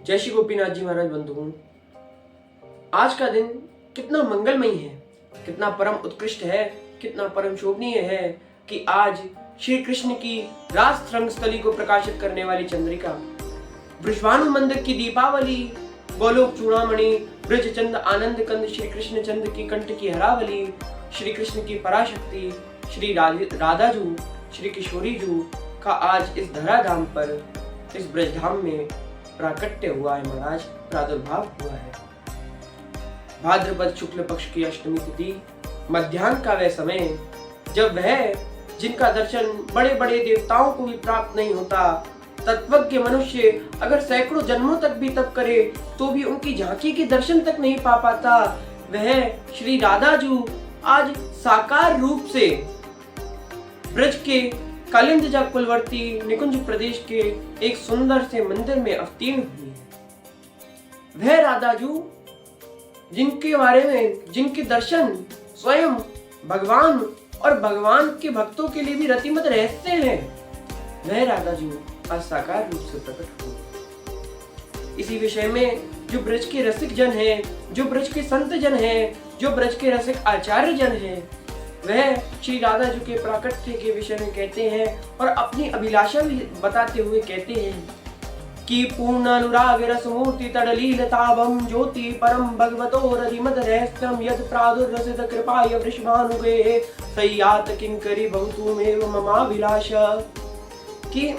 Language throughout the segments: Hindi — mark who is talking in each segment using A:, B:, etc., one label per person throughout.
A: जय श्री गोपीनाथ जी महाराज बंधुओं, आज का दिन कितना मंगलमयी है, कितना परम उत्कृष्ट है, कितना परम शोभनीय है कि आज श्री कृष्ण की रास रंगस्थली को प्रकाशित करने वाली चंद्रिका, वृषभानु मंदिर की दीपावली, गोलोक चूड़ामणि, ब्रज चंद आनंद कंद श्री कृष्ण चंद्र की कंठ की हरावली, श्री कृष्ण की पराशक्ति श्री राधाजू, श्री किशोरी जू का आज इस धराधाम पर, इस ब्रजधाम में प्राकट्य हुआ है महाराज, प्रादुर्भाव हुआ है। भाद्रपद शुक्ल पक्ष की अष्टमी तिथि, मध्याह्न का वह समय जब वह जिनका दर्शन बड़े बड़े देवताओं को भी प्राप्त नहीं होता, तत्वज्ञ मनुष्य अगर सैकड़ों जन्मों तक भी तप करे तो भी उनकी झांकी के दर्शन तक नहीं पा पाता, वह श्री राधाजू आज साकार रूप से ब्रज के कालिंदजा कुलवर्ती निकुंज प्रदेश के एक सुंदर से मंदिर में अवतीर्ण हुई है। वह राधाजू जिनके बारे में, जिनके दर्शन स्वयं भगवान और भगवान के भक्तों के लिए भी रतिमत रहते हैं, वह राधाजू आज साकार रूप से प्रकट हुई। इसी विषय में जो ब्रज के रसिक जन हैं, जो ब्रज के संत जन हैं, जो ब्रज के रसिक आचार्य जन हैं, वह श्री राधाजू के प्राकट्य के विषय में कहते हैं और अपनी अभिलाषा भी बताते हुए कहते हैं कि पूर्ण अनुराग रस मूर्ति तड़लीलताभम ज्योति परम भगवतो रतिमत रहस्यम यद प्रादुर्रसित कृपाय वृषभानुगे सय्यात किंकरी भवतुमेव ममाभिलाष। कि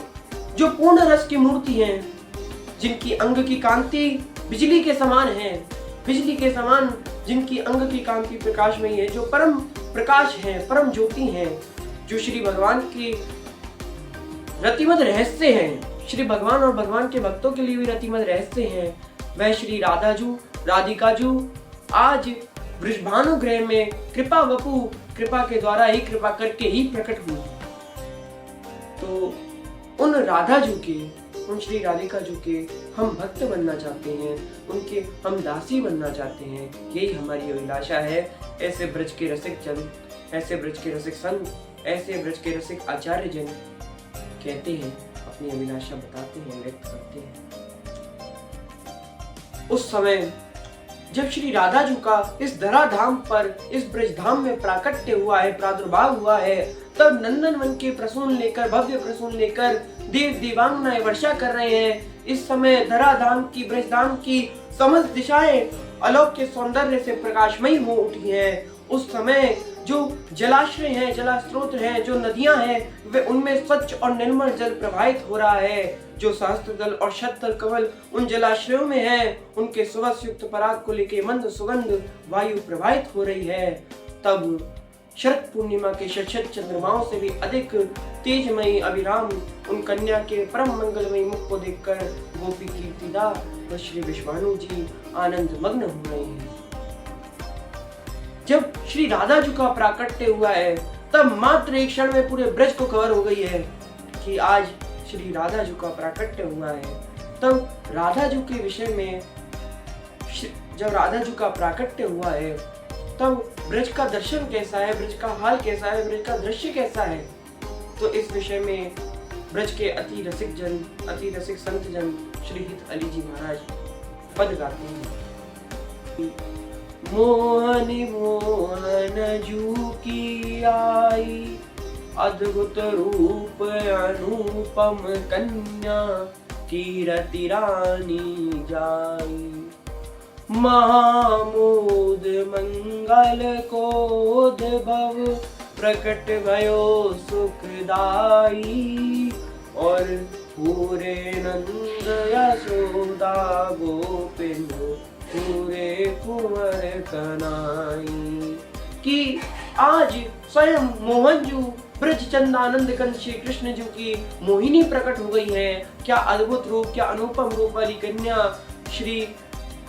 A: जो पूर्ण रस की मूर्ति हैं, जिनकी अंग की कांति बिजली के समान है, बिजली के समान जिनकी अंग की कांति प्रकाश में है, जो परम प्रकाश है, परम ज्योति है, जो श्री भगवान की रतिमत रहस्य हैं, श्री भगवान और भगवान के भक्तों के लिए भी रतिमत रहस्य हैं, वह श्री राधाजू, राधिकाजू आज वृषभानु ग्रह में कृपा वपु, कृपा के द्वारा ही, कृपा करके ही प्रकट हुई। तो उन राधाजू के, उन श्री राधिकाजू के हम भक्त बनना चाहते हैं, उनके हम दासी बनना चाहते हैं, यही हमारी अभिलाषा है। ऐसे ब्रज के रसिक जन, ऐसे ब्रज के रसिक संत, ऐसे ब्रज के रसिक आचार्य जन कहते हैं, अपनी अभिलाषा बताते हैं, व्यक्त करते हैं। उस समय जब श्री राधाजू का इस धराधाम पर, इस ब्रजधाम में प्राकट्य हुआ है, प्रादुर्भाव हुआ है, तब नंदन वन के प्रसून लेकर, भव्य प्रसून लेकर देव देवांगनाएं वर्षा कर रहे हैं। इस समय धराधाम की, ब्रजधाम की समस्त दिशाएं अलौकिक सौंदर्य से प्रकाशमयी हो उठी हैं। उस समय जो जलाशय हैं, जलास्रोत हैं, जो नदियां हैं, वे उनमें स्वच्छ और निर्मल जल प्रवाहित हो रहा है। जो सहस्त्र दल और शतदल कमल उन जलाशयों में हैं, उनके सुवास युक्त पराग को लेके मंद सुगंध वायु प्रवाहित हो रही है। तब शरद पूर्णिमा के शत चंद्रमाओं से भी अधिक तेजमयी अभिराम उन कन्या के परम मंगलमयी मुख को देखकर गोपी कीर्तिदा व श्री विश्वानु जी आनंद मग्न हो रहे हैं। जब श्री राधाजू का प्राकट्य हुआ है, तब मात्र एक क्षण में पूरे ब्रज को खबर हो गई है कि आज श्री राधाजू का प्राकट्य हुआ है। तब राधाजू के विषय में, जब राधाजू का प्राकट्य हुआ है, तब ब्रज का दर्शन कैसा है, ब्रज का हाल कैसा है, ब्रज का दृश्य कैसा है, तो इस विषय में ब्रज के अति रसिक जन, अति रसिक संत जन श्री हित अली जी महाराज पद गाते हैं। मोहन मोहन जू की आई, अद्भुत रूप अनुपम कन्या, कीरति रानी जाई, महामोद मंगल कोद्भव, प्रकट भयो सुखदाई, और पूरे नंद यशोदा गोपिन, पूरे कुंवर कनाई। कि आज स्वयं मोहन जू, ब्रज चंदानंद कंद श्री कृष्ण जू की मोहिनी प्रकट हो गई है। क्या अद्भुत रूप, क्या अनुपम रूप वाली कन्या श्री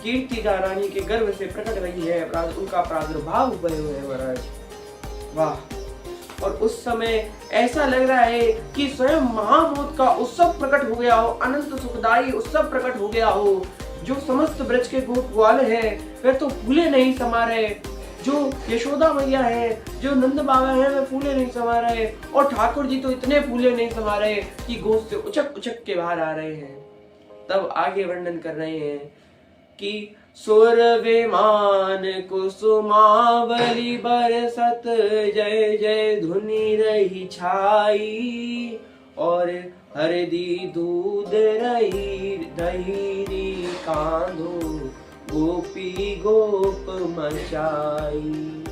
A: कीर्तिदा रानी के गर्भ से प्रकट रही है, उनका प्रादुर्भाव हुए हुए है महाराज। वाह। और उस समय ऐसा लग रहा है कि स्वयं महामोद का उत्सव प्रकट हो गया हो, अनंत सुखदायी उत्सव प्रकट हो गया हो। जो समस्त ब्रज के गोप ग्वाल है, वे तो फूले नहीं समा रहे, जो यशोदा मैया है, जो नंद बाबा है, वे फूले नहीं समा रहे, और ठाकुर जी तो इतने फूले नहीं समा रहे कि गोद से उचक उचक के बाहर आ रहे हैं। तब आगे वर्णन कर रहे हैं कि सुर विमान कुसुमावली बरसत जय जय धुनि रही छाई और हरदी दूध रही दहीरी कांधो गोपी गोप मचाई।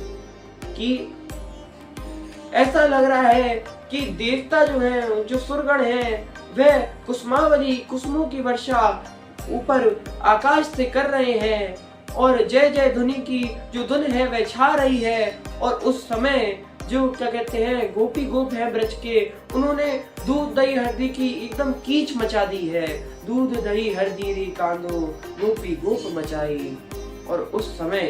A: कि ऐसा लग रहा है कि देवता जो है, जो सुरगण है, वह कुसुमावली कुसुमों की वर्षा ऊपर आकाश से कर रहे हैं और जय जय धुनि की जो धुन है वह छा रही है। और उस समय जो क्या कहते हैं गोपी गोप है ब्रज के, उन्होंने दूध दही हल्दी की एकदम कीच मचा दी है। दूध दही हल्दी री कांदो गोपी गोप मचाई। और उस समय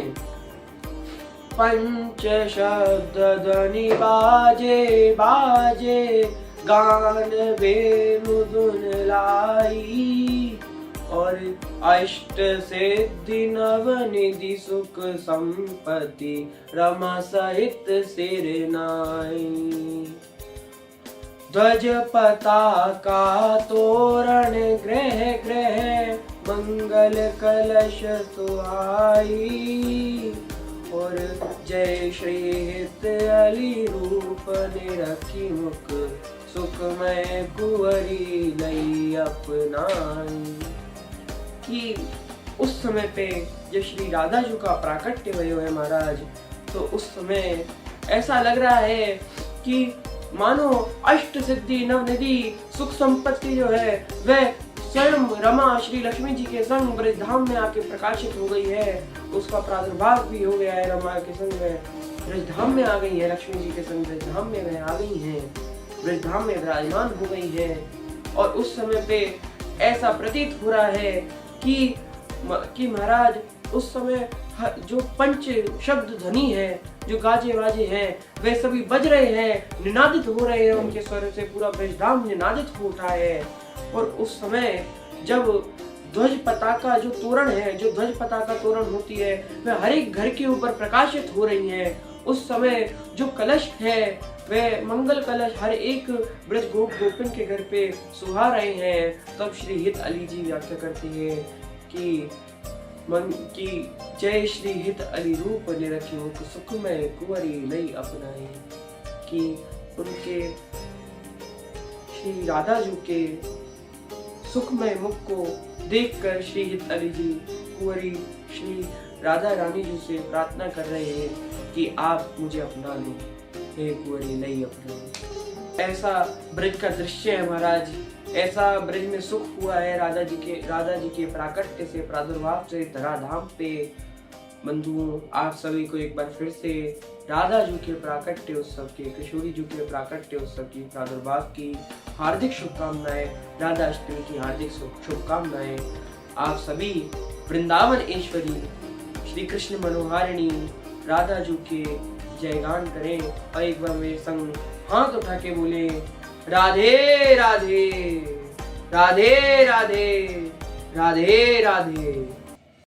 A: पंच शब्द ध्वनि बाजे बाजे गान वेणु धुन लाई और अष्ट सिद्धि नवनिधि सुख संपत्ति रमा सहित सिर नाई। ध्वज पताका तोरण ग्रह ग्रह मंगल कलश सुहाई और जय श्री हित अली रूप निरखी मुख सुखमय कुंवरी लई अपनाई। कि उस समय पे जब श्री राधा जी का प्राकट्य हुए है महाराज, तो उस समय ऐसा लग रहा है कि मानो अष्ट सिद्धि नवनिधि सुख संपत्ति जो है वह स्वयं रमा श्री लक्ष्मी जी के संग ब्रजधाम में आके प्रकाशित हो गई है। उसका प्रादुर्भाव भी हो गया है, रमा के संग में ब्रजधाम में आ गई है, लक्ष्मी जी के संग ब्रजधाम में वह आ गई है, ब्रजधाम में विराजमान हो गई है। और उस समय पे ऐसा प्रतीत हो रहा है कि महाराज उस समय जो पंच शब्द ध्वनि है, जो गाजे वाजे हैं, वे सभी बज रहे हैं, निनादित हो रहे हैं, उनके स्वर से पूरा ब्रजधाम निनादित हो उठा है। और उस समय जब ध्वज पताका जो तोरण है, जो ध्वज पताका तोरण होती है, वह हर एक घर के ऊपर प्रकाशित हो रही है। उस समय जो कलश है वह मंगल कलश हर एक ब्रज गोप गोपिन के घर पे सुहा रहे हैं। तब श्री हित अली जी व्याख्या करती है कि जय श्री हित अली रूप निरखी मुख सुखमय कुंवरी लई अपनाई। कि उनके श्री राधा जी के सुखमय मुख को देखकर श्री हित अली जी कुंवरी श्री राधा रानी जी से प्रार्थना कर रहे हैं कि आप मुझे अपना लो, हे कुंवरी लई अपनाई। ऐसा ब्रज का दृश्य है महाराज, ऐसा ब्रज में सुख हुआ है राधा जी के प्राकट्य से, प्रादुर्भाव से धराधाम पे। बंधुओं, आप सभी को एक बार फिर से राधा जी के प्राकट्य उत्सव के, किशोरी जी के प्राकट्य उत्सव की, प्रादुर्भाव की हार्दिक शुभकामनाएं, राधा अष्टमी की हार्दिक शुभकामनाएं। आप सभी वृंदावन ईश्वरी श्री कृष्ण मनोहारिणी राधा जी के जयगान करें और एक बार मेरे संग हाथ उठा के बोले राधे राधे राधे राधे राधे राधे।